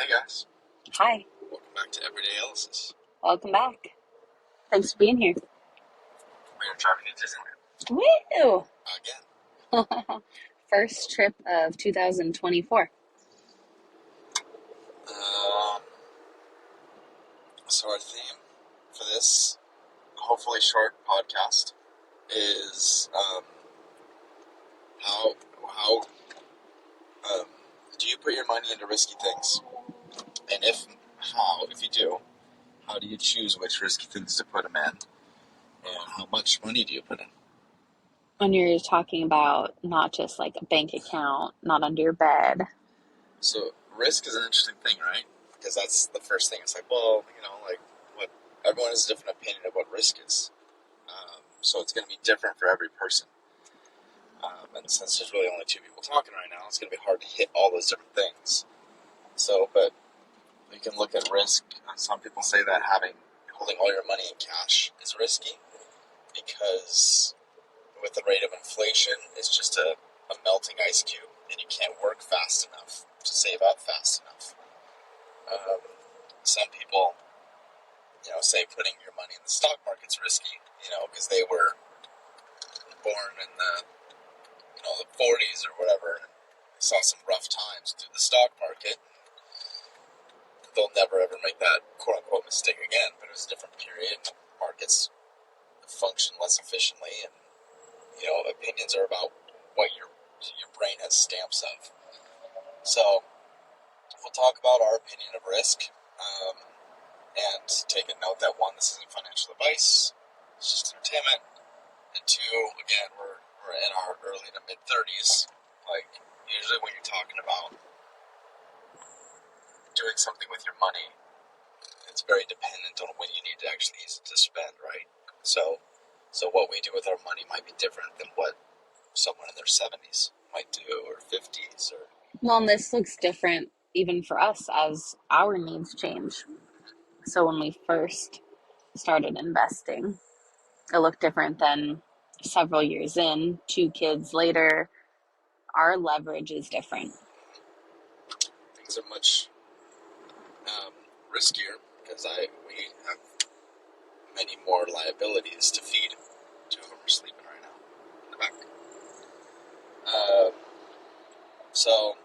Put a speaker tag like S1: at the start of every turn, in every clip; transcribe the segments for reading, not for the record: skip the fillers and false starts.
S1: Hey guys,
S2: Hi,
S1: welcome back to Everyday Ellis's.
S2: welcome back. Thanks for being here.
S1: We are driving to Disneyland
S2: Woo!
S1: again.
S2: First trip of 2024.
S1: Um, so our theme for this hopefully short podcast is how do you put your money into risky things, and if you do, how do you choose which risky things to put them in, and how much money do you put in?
S2: When you're talking about not just like a bank account, not under your bed.
S1: So risk is an interesting thing, right? Because that's the first thing. It's like, well, what everyone has a different opinion of what risk is. So it's going to be different for every person. And since there's really only two people talking right now, it's going to be hard to hit all those different things. So, but you can look at risk. Some people say that holding all your money in cash is risky because with the rate of inflation, it's just a melting ice cube, and you can't work fast enough to save up fast enough. Some people, say putting your money in the stock market's risky, because they were born in the 40s or whatever, and saw some rough times through the stock market. They'll never ever make that quote unquote mistake again, but it was a different period. Markets function less efficiently, and opinions are about what your brain has stamps of. So we'll talk about our opinion of risk, and take a note that one, this isn't financial advice, it's just entertainment, and two, again, we're in our early to mid 30s. Like, usually when you're talking about doing something with your money, it's very dependent on when you need to actually use it to spend, right? So what we do with our money might be different than what someone in their 70s might do, or 50s, or...
S2: Well, and this looks different even for us as our needs change. So when we first started investing, it looked different than several years in, 2 kids later. Our leverage is different.
S1: Things are much riskier because we have many more liabilities to feed. Two of them are sleeping right now in the back. So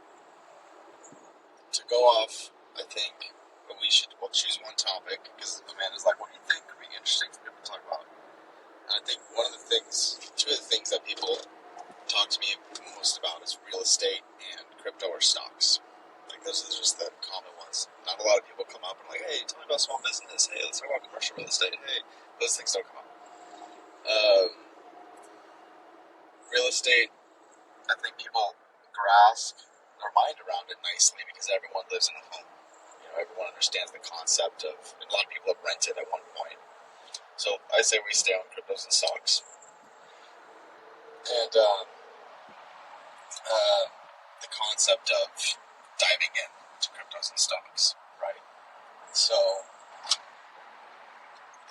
S1: to go off, I think we'll choose one topic because Amanda's like, "What do you think would be interesting for people to talk about?" And I think two of the things that people talk to me most about is real estate and crypto or stocks. Like, those are just the common ones. Not a lot of people come up and like, "Hey, tell me about small business. Hey, let's talk about commercial real estate." Hey, those things don't come up. Real estate, I think people grasp their mind around it nicely because everyone lives in a home. Everyone understands the concept of, and a lot of people have rented at one point. So I say we stay on cryptos and stocks. And the concept of diving into cryptos and stocks, right? So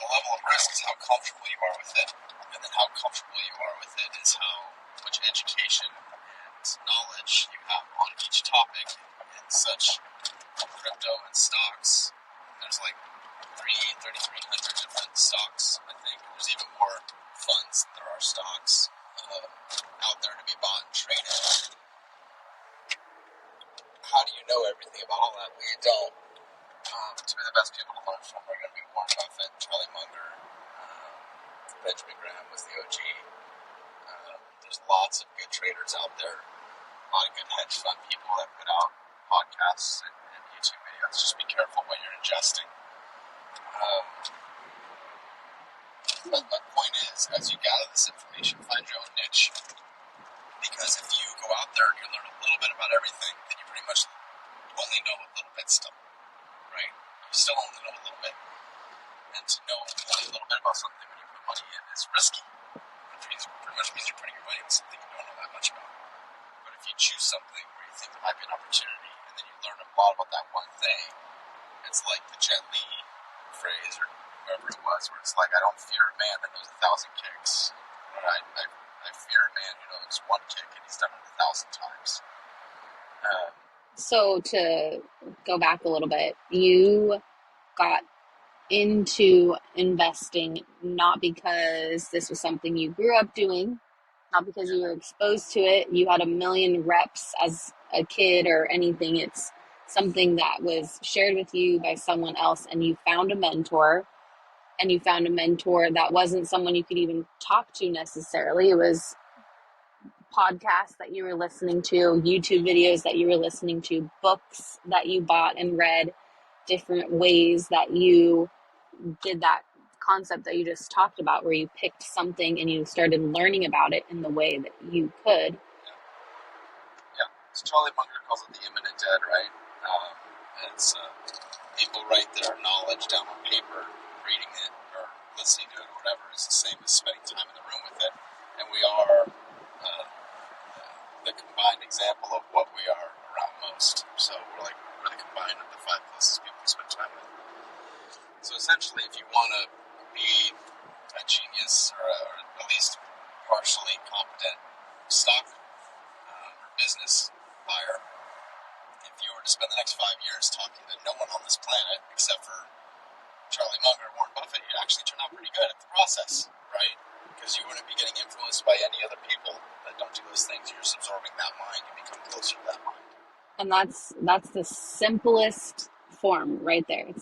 S1: the level of risk is how comfortable you are with it, and then how comfortable you are with it is how much education and knowledge you have on each topic. And such, crypto and stocks, there's like 3,300 different stocks. I think there's even more funds than there are stocks out there to be bought and traded. How do you know everything about all that? Well, you don't. To be the best people to learn from are going to be Warren Buffett, Charlie Munger, Benjamin Graham was the OG. There's lots of good traders out there, a lot of good hedge fund people that put out podcasts and YouTube videos. Just be careful what you're ingesting. But my point is, as you gather this information, find your own niche. Because if you go out there and you learn a little bit about everything, then you pretty much only know a little bit still, right? You still only know a little bit. And to know only a little bit about something when you put money in is risky. It pretty much means you're putting your money in something you don't know that much about. But if you choose something where you think there might be an opportunity, and then you learn a lot about that one thing, it's like the Jet Li phrase, or whoever it was, where it's like, I don't fear a man that knows 1,000 kicks. I fear a man who knows one kick and he's done it 1,000 times.
S2: So to go back a little bit, you got into investing not because this was something you grew up doing, not because you were exposed to it, you had a million reps as a kid or anything. It's something that was shared with you by someone else, and you found a mentor. And you found a mentor that wasn't someone you could even talk to necessarily. It was podcasts that you were listening to, YouTube videos that you were listening to, books that you bought and read, different ways that you did that concept that you just talked about, where you picked something and you started learning about it in the way that you could.
S1: Yeah. So Charlie Munger calls it the imminent dead, right? It's people write their knowledge down on paper, reading it or listening to it or whatever is the same as spending time in the room with it. And we are the combined example of what we are around most. So we're the combined of the 5 closest people we spend time with. So essentially, if you want to be a genius or at least partially competent stock or business buyer, if you were to spend the next 5 years talking to no one on this planet except for Charlie Munger or Warren Buffett, you'd actually turn out pretty good at the process, right? Because you wouldn't be getting influenced by any other people that don't do those things. You're just absorbing that mind. You become closer to that mind.
S2: And that's the simplest form right there.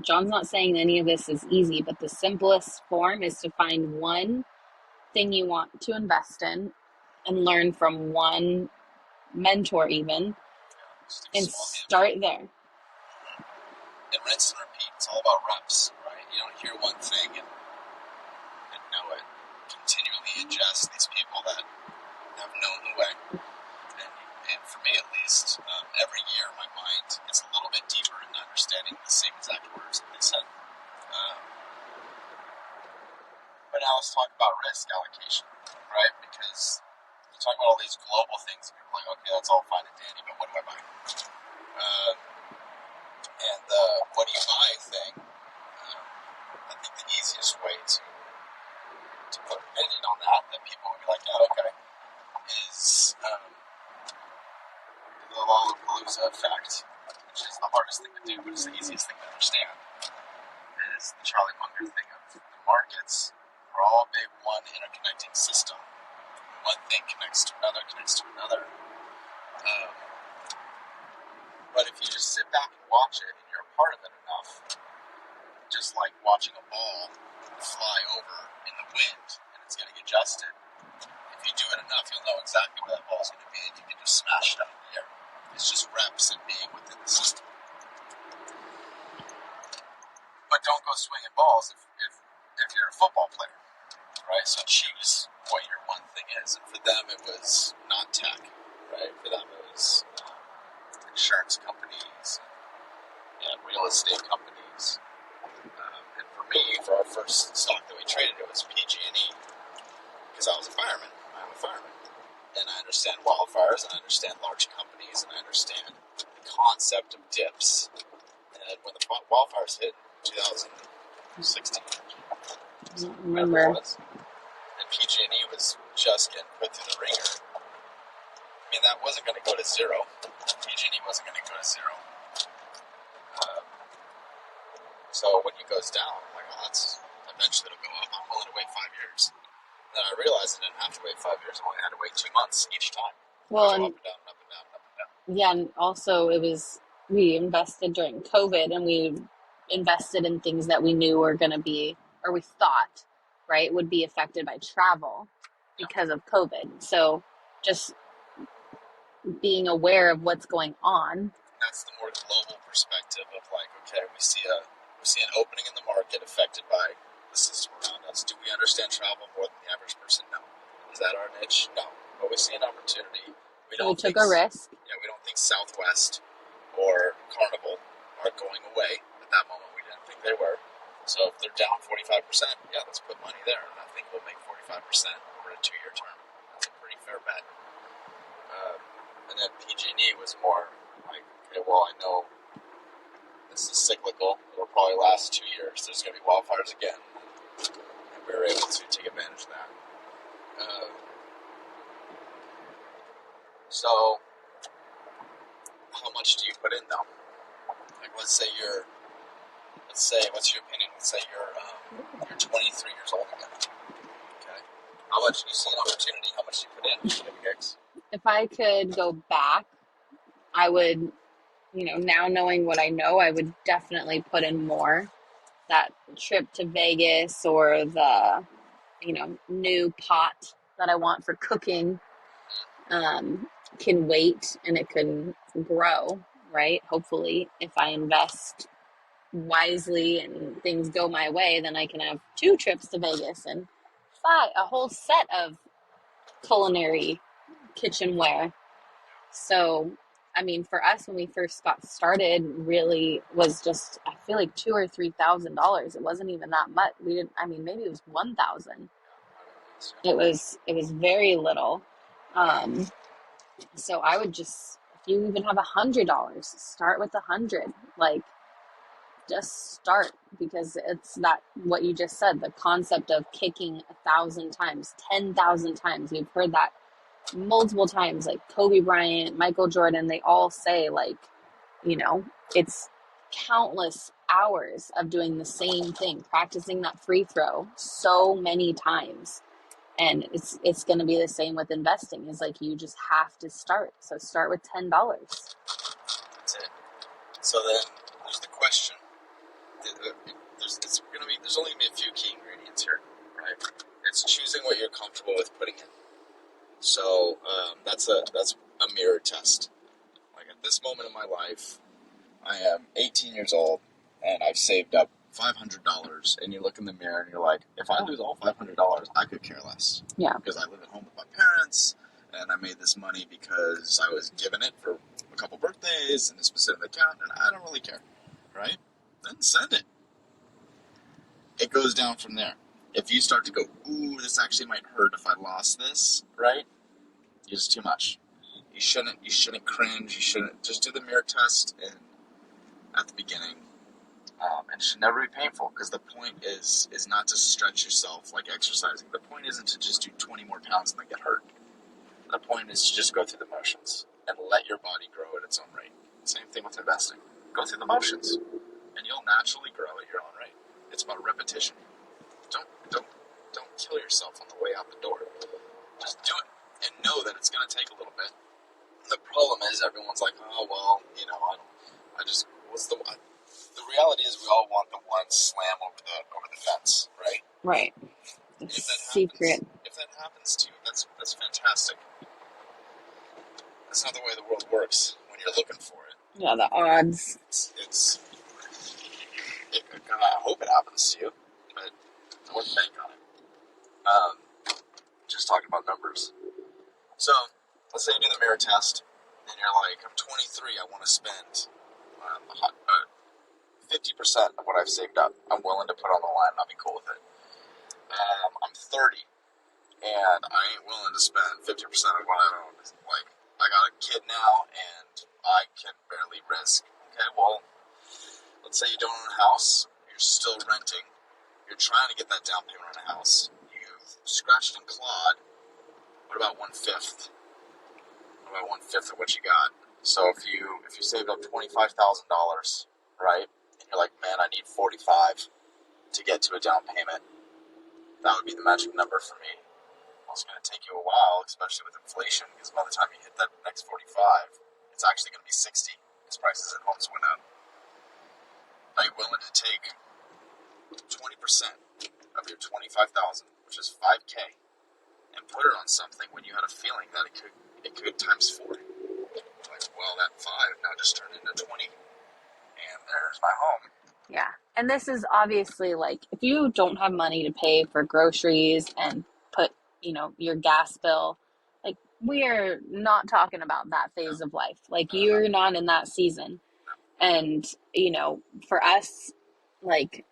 S2: John's not saying any of this is easy, but the simplest form is to find one thing you want to invest in and learn from one mentor even, and start there.
S1: And rinse and repeat. It's all about reps, right? You don't hear one thing and know it. Continually ingest these people that have known the way. And for me at least, every year my mind gets a little bit deeper in understanding the same exact words that they said. But now let's talk about risk allocation, right? Because you talk about all these global things, and you're like, okay, that's all fine and dandy, but what do I buy? And the what do you buy thing, I think the easiest way to put an opinion on that people would be like, yeah, okay, is the Lollapalooza effect, which is the hardest thing to do, but it's the easiest thing to understand, is the Charlie Munger thing of the markets are all big one interconnecting system. One thing connects to another. But if you just sit back and watch it and you're a part of it enough, just like watching a ball fly over in the wind and it's getting adjusted, if you do it enough, you'll know exactly where that ball's going to be and you can just smash it out of the air. It's just reps and being within the system. But don't go swinging balls if you're a football player, right? So choose what your one thing is. And for them, it was not tech, right? For them, it was insurance companies and real estate companies. And for me, for our first stock that we traded, it was PG&E because I was a fireman. I'm a fireman. And I understand wildfires, and I understand large companies, and I understand the concept of dips. And when the wildfires hit in 2016,
S2: Remember.
S1: and PG&E was just getting put through the ringer. I mean, that wasn't going to go to zero. PG&E wasn't going to go to zero. So when it goes down, I'm like, well, eventually it'll go up. I'm willing to wait 5 years. And then I realized I didn't have to wait 5 years. I only had to wait 2 months each time.
S2: Well,
S1: and up and down, up and down, up and down.
S2: Yeah, and also we invested during COVID, and we invested in things that we knew were going to be, or we thought, right, would be affected by travel because of COVID. So just being aware of what's going on.
S1: That's the more global perspective of like, okay, we see an opening in the market affected by the system around us. Do we understand travel more than the average person? No. Is that our niche? No. But we see an opportunity.
S2: We took a risk.
S1: Yeah, we don't think Southwest or Carnival are going away. At that moment, we didn't think they were. So if they're down 45%, yeah, let's put money there. And I think we'll make 45% over a 2-year term. That's a pretty fair bet. And then PG&E was more like, okay, well, I know this is cyclical. It'll probably last 2 years. There's going to be wildfires again. And we were able to take advantage of that. So how much do you put in though? Like, what's your opinion? Let's say you're 23 years old again. Okay. How much do you see an opportunity? How much do you put in gigs?
S2: If I could go back, I would, now knowing what I know, I would definitely put in more. That trip to Vegas or the, new pot that I want for cooking can wait and it can grow, right? Hopefully, if I invest wisely and things go my way, then I can have 2 trips to Vegas and a whole set of culinary kitchenware. So, I mean, for us, when we first got started, really was just, I feel like $2,000 or $3,000. It wasn't even that much. We didn't, I mean, maybe it was 1,000. It was very little. So I would just, if you even have $100, start with 100. Like, just start, because it's that, what you just said, the concept of kicking 1,000 times, 10,000 times. We've heard that multiple times, like Kobe Bryant, Michael Jordan, they all say, like, it's countless hours of doing the same thing, practicing that free throw so many times. And it's going to be the same with investing. Is like, you just have to start. So start with $10.
S1: That's it. So then there's the question. There's only going to be a few key ingredients here, right? It's choosing what you're comfortable with putting in. So that's a mirror test. Like, at this moment in my life, I am 18 years old and I've saved up $500, and you look in the mirror and you're like, if I lose all $500, I could care less.
S2: Yeah.
S1: Because I live at home with my parents, and I made this money because I was given it for a couple birthdays in a specific account, and I don't really care, right? Then send it. It goes down from there. If you start to go, ooh, this actually might hurt if I lost this, right? It's too much. You shouldn't cringe. You shouldn't, just do the mirror test at the beginning. And it should never be painful, because the point is not to stretch yourself like exercising. The point isn't to just do 20 more pounds and then get hurt. The point is to just go through the motions and let your body grow at its own rate. Same thing with investing. Go through the motions, and you'll naturally grow at your own rate. It's about repetition. Don't kill yourself on the way out the door. Just do it, and know that it's going to take a little bit. And the problem is, everyone's like, oh well, what's the one? The reality is, we all want the one slam over the fence, right?
S2: Right. Secret.
S1: If that happens to you, that's fantastic. That's not the way the world works when you're looking for it.
S2: Yeah, the odds.
S1: I hope it happens to you, but I wouldn't bank on it. Just talking about numbers. So, let's say you do the mirror test, and you're like, I'm 23, I want to spend 50% of what I've saved up. I'm willing to put on the line, and I'll be cool with it. I'm 30, and I ain't willing to spend 50% of what I own. Like, I got a kid now, and I can barely risk. Okay, well, let's say you don't own a house, you're still renting, you're trying to get that down payment on a house, you've scratched and clawed. What about 1/5? What about 1/5 of what you got? So if you saved up $25,000, right, and you're like, man, I need 45 to get to a down payment, that would be the magic number for me. Well, it's going to take you a while, especially with inflation, because by the time you hit that next 45, it's actually going to be 60, because prices at homes went up. Are you willing to take 20% of your $25,000, which is $5K, and put it on something when you had a feeling that it could times 4? Like, well, that 5 now just turned into 20, and there's my home.
S2: Yeah. And this is obviously, like, if you don't have money to pay for groceries and put, your gas bill, like, we are not talking about that phase of life. Like, you're not in that season. And, for us, like,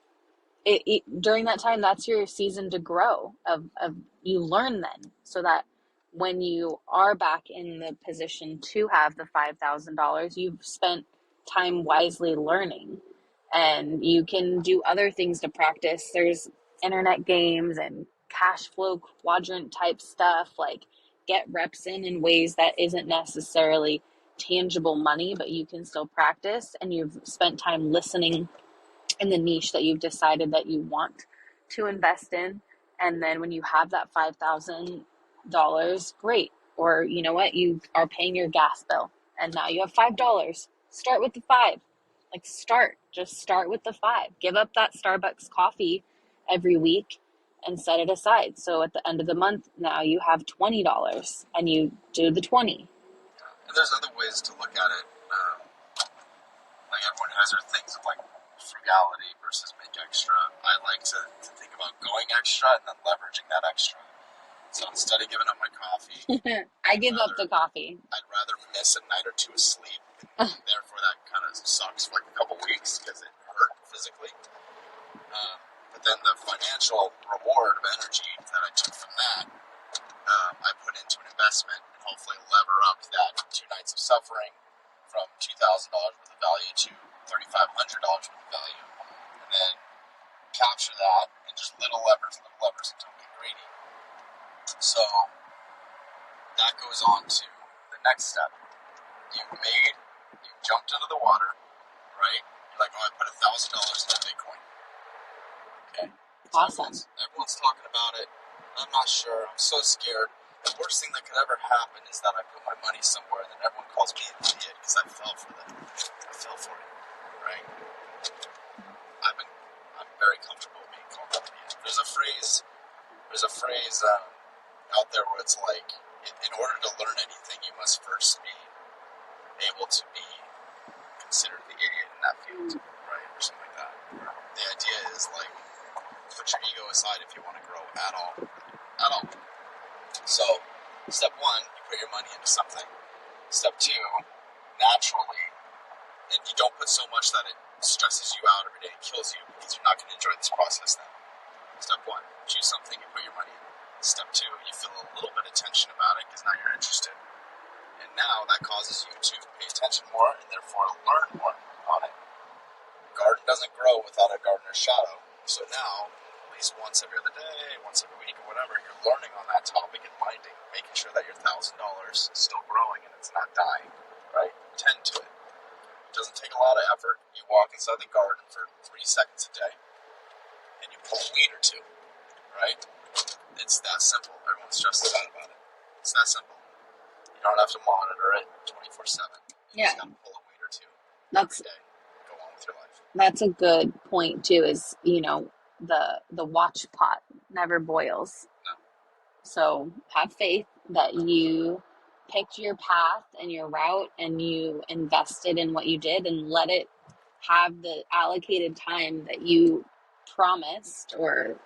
S2: during that time, that's your season to grow, of you learn then, so that when you are back in the position to have the $5,000, you've spent time wisely learning, and you can do other things to practice. There's internet games and cash flow quadrant type stuff, like, get reps in ways that isn't necessarily tangible money, but you can still practice, and you've spent time listening in the niche that you've decided that you want to invest in. And then when you have that $5,000, great. Or you know what, you are paying your gas bill and now you have $5. Start with the five. Like just start with the five. Give up that Starbucks coffee every week and set it aside. So at the end of the month, now you have $20 and you do the 20.
S1: And there's other ways to look at it. Like everyone has their things of like frugality versus make extra. I like to think about going extra and then leveraging that extra. So instead of giving up my coffee,
S2: I give up the coffee.
S1: I'd rather miss a night or two of sleep. And therefore, that kind of sucks for like a couple weeks because it hurt physically. But then the financial reward of energy that I took from that, I put into an investment and hopefully lever up that 2 nights of suffering from $2,000 worth of value to $3,500 worth of value, and then capture that in just little levers until we get greedy. So that goes on to the next step. You jumped into the water, right? You're like, oh, I put $1,000 into Bitcoin. Okay.
S2: Awesome.
S1: Everyone's talking about it. I'm not sure. I'm so scared. The worst thing that could ever happen is that I put my money somewhere and then everyone calls me an idiot because I fell for it. Right? I'm very comfortable being called an idiot. There's a phrase out there where it's like, in order to learn anything, you must first be able to be considered the idiot in that field, right? Or something like that. The idea is like, put your ego aside if you want to grow at all. So, step one, you put your money into something. Step two, naturally, and you don't put so much that it stresses you out every day and kills you because you're not going to enjoy this process then. Step one, choose something you put your money in. Step two, you feel a little bit of tension about it because now you're interested. And now that causes you to pay attention more and therefore learn more on it. A garden doesn't grow without a gardener's shadow. So now, at least once every other day, once every week or whatever, you're learning on that topic and minding, making sure that your $1,000 is still growing and it's not dying, right? Tend to it. It doesn't take a lot of effort. You walk inside the garden for 3 seconds a day and you pull a weed or two, right? It's that simple. Everyone stresses out about it. It's that simple. You don't have to monitor it 24/7. You just got to pull a weed or two every day. Go on with your life.
S2: That's a good point too, is, the watch pot never boils.
S1: No.
S2: So have faith that you picked your path and your route and you invested in what you did, and let it have the allocated time that you promised or,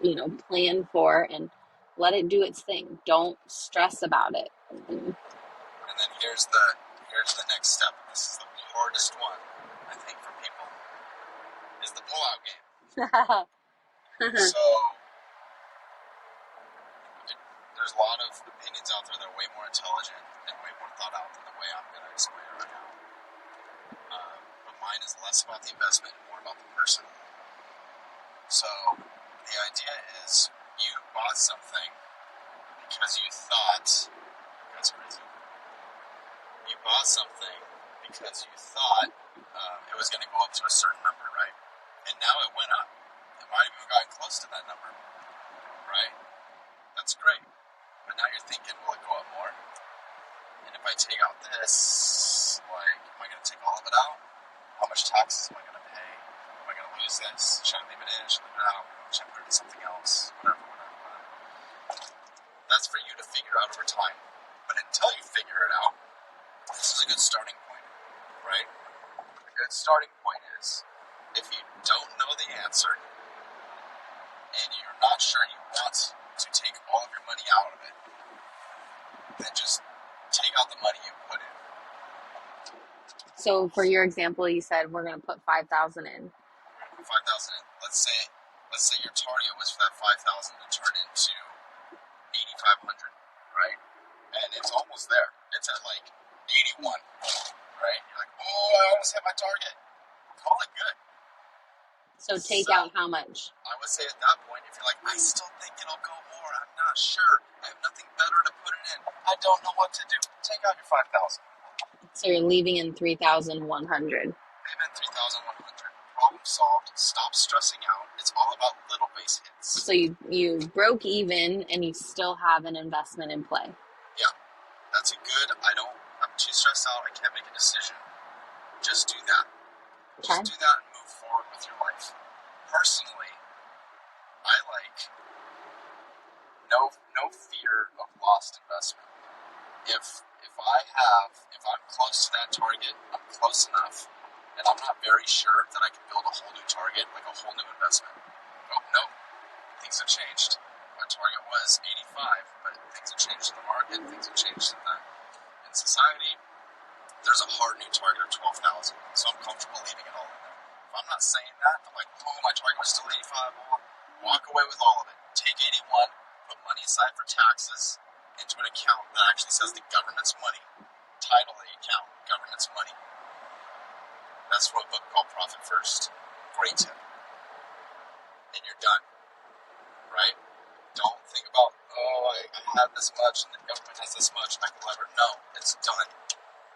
S2: planned for, and let it do its thing. Don't stress about it.
S1: And then here's the next step. This is the hardest one, I think, for people, is the pullout game. So there's a lot of opinions out there that are way more intelligent and way more thought out than the way I'm going to explain it right now. But mine is less about the investment and more about the person. So the idea is you bought something because you thought, that's crazy. You bought something because you thought it was going to go up to a certain number, right? And now it went up. It might have even gotten close to that number, right? That's great. But now you're thinking, will it go up more? And if I take out this, like, am I going to take all of it out? How much taxes am I going to pay? Am I going to lose this? Should I leave it in? Should I leave it out? Should I put it in something else? Whatever. That's for you to figure out over time. But until you figure it out, this is a good starting point, right? A good starting point is, if you don't know the answer, and you're not sure you want to take all of your money out of it, then just take out the money you put in.
S2: So for your example, you said we're going to put 5,000 in. 5,000
S1: in. Let's say your target was for that 5,000 to turn into 8,500, right? And it's almost there. It's at like 81, right? You're like, oh, I almost hit my target. Call it good.
S2: So take out how much?
S1: I would say at that point, if you're like, I still think it'll go more, I'm not sure, I have nothing better to put it in, I don't know what to do, take out your 5,000.
S2: So you're leaving in 3,100.
S1: Leave in 3,100. Problem solved. Stop stressing out. It's all about little base hits.
S2: So you broke even and you still have an investment in play.
S1: Yeah, that's a good. I'm too stressed out. I can't make a decision. Just do that.
S2: Okay.
S1: Just do that and move forward with your life. Personally, I like no fear of lost investment. If I'm close to that target, I'm close enough, and I'm not very sure that I can build a whole new target, like a whole new investment. Oh no, things have changed. My target was 85, but things have changed in the market, things have changed in society. There's a hard new target of 12,000, so I'm comfortable leaving it all in there. If I'm not saying that, I'm like, oh, my target was still 85, well, walk away with all of it. Take 81, put money aside for taxes into an account that actually says the government's money. Title the account, government's money. That's from a book called Profit First. Great tip. And you're done, right? Don't think about, I had this much and the government has this much, I can lever. No, it's done.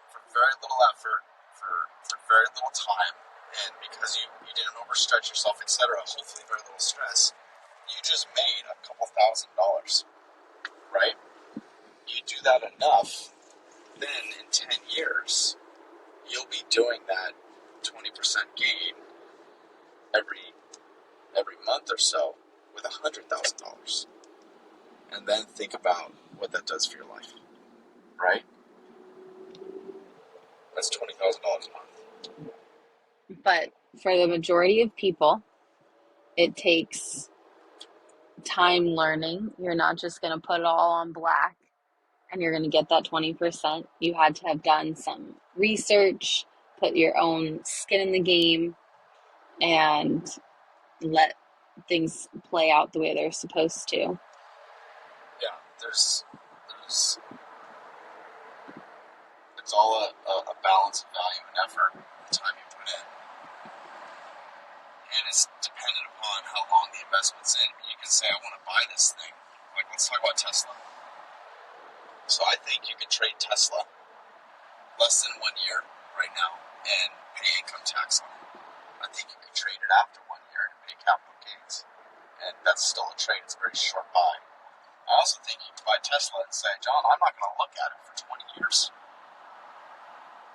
S1: For very little effort, for very little time, and because you didn't overstretch yourself, etc., hopefully very little stress, you just made a couple $1,000s, right? You do that enough, then in 10 years, you'll be doing that 20% gain every month or so with $100,000. And then think about what that does for your life, right? That's $20,000 a month.
S2: But for the majority of people, it takes time learning. You're not just going to put it all on black and you're going to get that 20%. You had to have done some research, put your own skin in the game, and let things play out the way they're supposed to.
S1: Yeah, there's it's all a balance of value and effort, the time you put in. And it's dependent upon how long the investment's in. You can say, I want to buy this thing. Like, let's talk about Tesla. So I think you can trade Tesla less than 1 year right now and pay income tax on it. I think you can trade it after 1 year and pay capital gains. And that's still a trade. It's a very short buy. I also think you can buy Tesla and say, John, I'm not going to look at it for 20 years.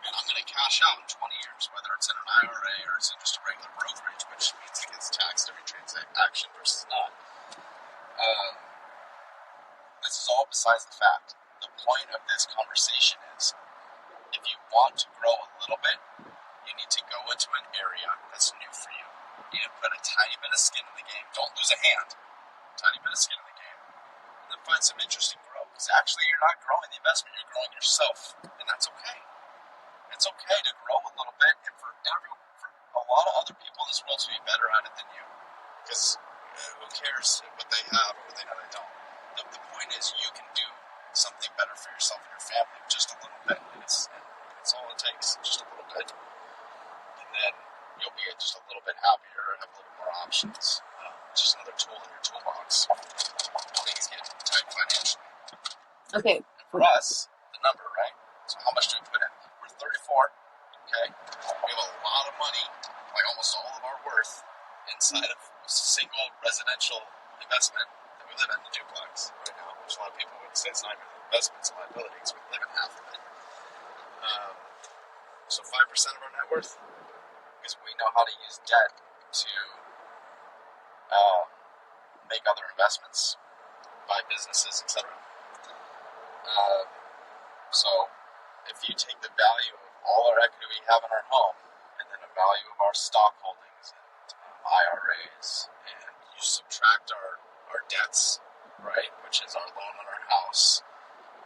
S1: And I'm going to cash out in 20 years, whether it's in an IRA or it's in just a regular brokerage, which means it gets taxed every transaction versus not. This is all besides the fact. The point of this conversation is, if you want to grow a little bit, you need to go into an area that's new for you. You need to put a tiny bit of skin in the game. Don't lose a hand. Tiny bit of skin in the game. And then find some interesting growth. Because actually, you're not growing the investment, you're growing yourself. And that's okay. It's okay to grow a little bit, and for a lot of other people in this world to be better at it than you. Because who cares what they have or what they know they don't. The point is, you can do something better for yourself and your family just a little bit. And it's all it takes, just a little bit. And then you'll be just a little bit happier and have a little more options. It's just another tool in your toolbox. Things get tight financially.
S2: Okay.
S1: And for us, the number, right? So how much do we put in? We're 34, okay? We have a lot of money, like almost all of our worth, inside of a single residential investment that we live in, the duplex right now, which a lot of people would say it's not even an investment, it's a liability, because we live in half of it. So 5% of our net worth, because we know how to use debt to make other investments, buy businesses, etc. So if you take the value of all our equity we have in our home, and then the value of our stock holdings and IRAs, and you subtract our debts, right, which is our loan on our house,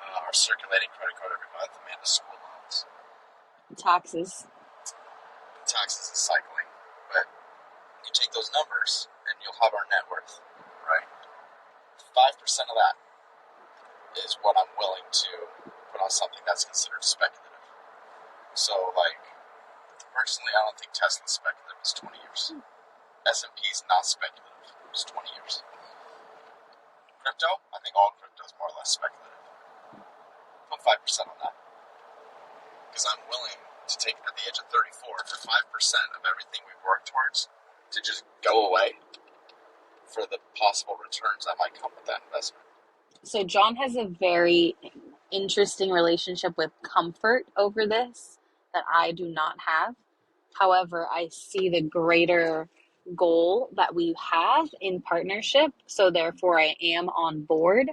S1: our circulating credit card every month, and the school loans.
S2: Taxes.
S1: Taxes is cycling, but you take those numbers, and you'll have our net worth, right? 5% of that is what I'm willing to put on something that's considered speculative. So, like, personally, I don't think Tesla's speculative. It's 20 years. S&P is not speculative. It's 20 years. Crypto, I think all crypto is more or less speculative. Put 5% on that. because I'm willing to take, at the age of 34, for 5% of everything we've worked towards to just go away for the possible returns that might come with that investment.
S2: So John has a very interesting relationship with comfort over this that I do not have. However, I see the greater goal that we have in partnership, so therefore I am on board.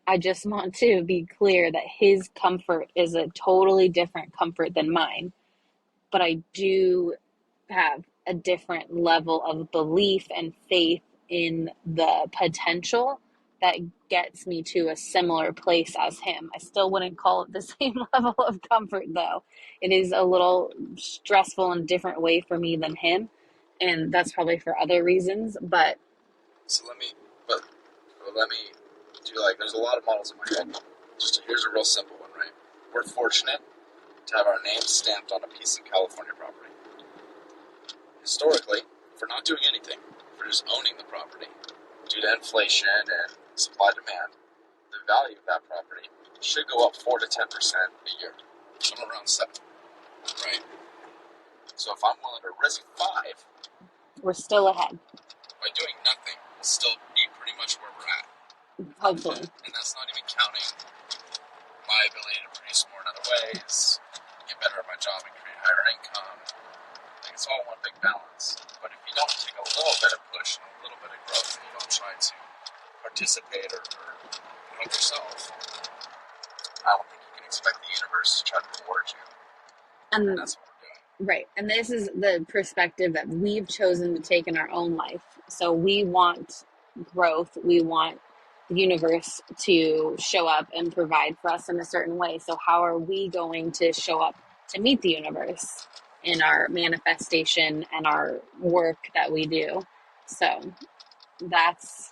S2: I just want to be clear that his comfort is a totally different comfort than mine, but I do have a different level of belief and faith in the potential that gets me to a similar place as him. I still wouldn't call it the same level of comfort, though. It is a little stressful in a different way for me than him, and that's probably for other reasons. But
S1: So let me do, like, there's a lot of models in my head. Here's a real simple one, right? We're fortunate to have our names stamped on a piece of California property. Historically, if we're not doing anything, if we're just owning the property, due to inflation and supply demand, the value of that property should go up 4 to 10% a year, somewhere around 7, right? So if I'm willing to risk 5,
S2: we're still ahead,
S1: by doing nothing, we'll still be pretty much where we're at.
S2: hopefully.
S1: And that's not even counting my ability to produce more in other ways, get better at my job and create higher income. Like, it's all one big balance. But if you don't take a little bit of push and a little bit of growth and you don't try to participate or help yourself, I don't think you can expect the universe to try to reward you. And that's what we're doing.
S2: Right. And this is the perspective that we've chosen to take in our own life. So we want growth. We want the universe to show up and provide for us in a certain way. So how are we going to show up to meet the universe in our manifestation and our work that we do? So that's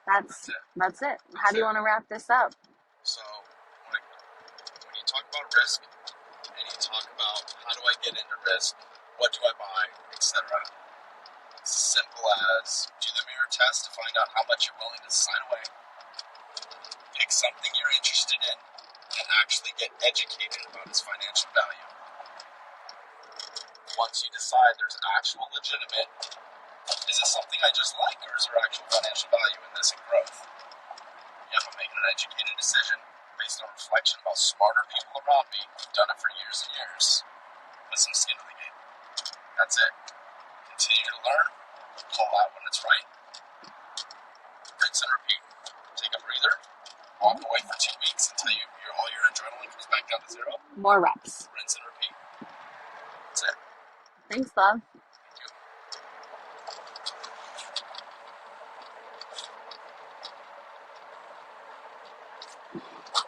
S2: it. How do you want to wrap this up?
S1: So when you talk about risk and you talk about how do I get into risk, what do I buy, etc., it's as simple as do the mirror test to find out how much you're willing to sign away. Pick something you're interested in and actually get educated about its financial value. Once you decide there's actual legitimate, is this something I just like, or is there actual financial value in this and growth? You have to make an educated decision based on reflection about smarter people around me who've done it for years and years. Put some skin in the game. That's it. Continue to learn, pull out when it's right, rinse and repeat. Take a breather, walk away for 2 weeks until all your adrenaline comes back down to 0.
S2: More reps.
S1: Rinse and repeat. That's it.
S2: Thanks, love.
S1: Thank you.